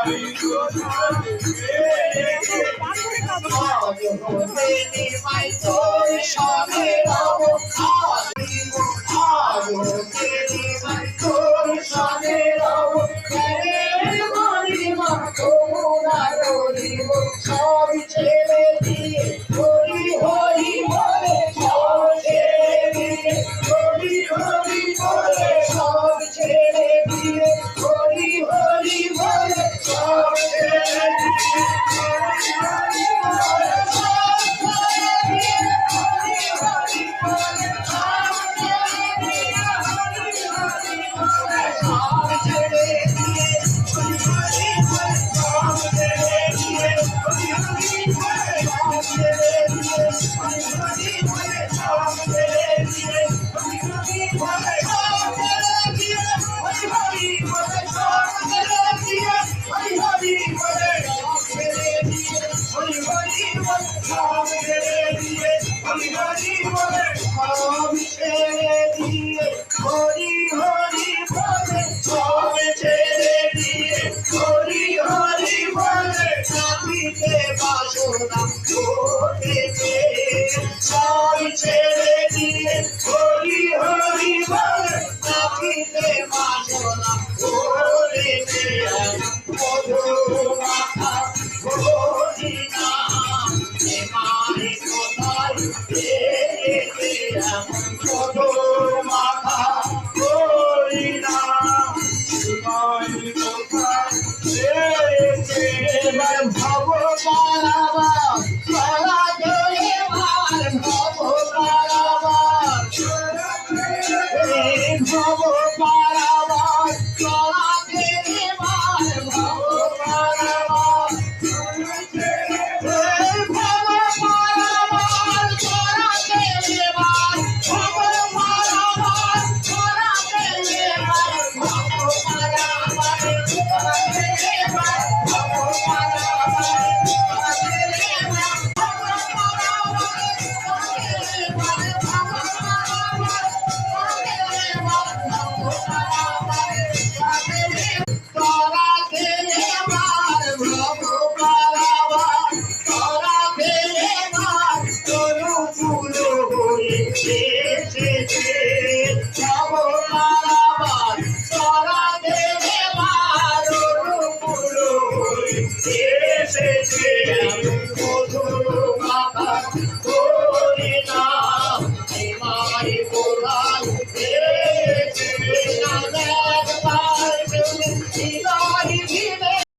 সব ছেড়ে দিয়ে হরি হরি বলে সব ছেড়ে দিয়ে হরি হরি বলে সব ছেড়ে দিয়ে হরি হরি বলে সব ছেড়ে দিয়ে হরি হরি বলে সব ছেড়ে দিয়ে হরি হরি বলে সব ছেড়ে দিয়ে হরি হরি বলে সব ছেড়ে দিয়ে হরি হরি বলে সব ছেড়ে দিয়ে হরি হরি বলে সব ছেড়ে দিয়ে হরি হরি বলে সব ছেড়ে দিয়ে হরি হরি বলে সব ছেড়ে দিয়ে হরি হরি বলে সব ছেড়ে দিয়ে হরি হরি বলে সব ছেড়ে দিয়ে হরি হরি বলে সব ছেড়ে দিয়ে হরি হরি বলে সব ছেড়ে দিয়ে হরি হরি বলে সব ছেড়ে দিয়ে হরি হরি বলে নাচিতে বাসনা করতে সব ছেড়ে দিয়ে হরি হরি বলে নাচিতে বাসনা করতে মধুর মাথা ভরি না এমারে কোথায় পেয়েছে মধুর মাথা ভরি না এমারে কোথায় পেয়েছে এবার ভব পারাবার পারা গেলে এবার ভব পারাবার ভব পারাবার পারা গেলে এবার ভব পারাবার ভব পারাবার পারা গেলে এবার ভব পারাবার পারা গেলে এবার ভব পারাবার পারা গেলে এবার ভব পারাবার পারা গেলে এবার এসেছে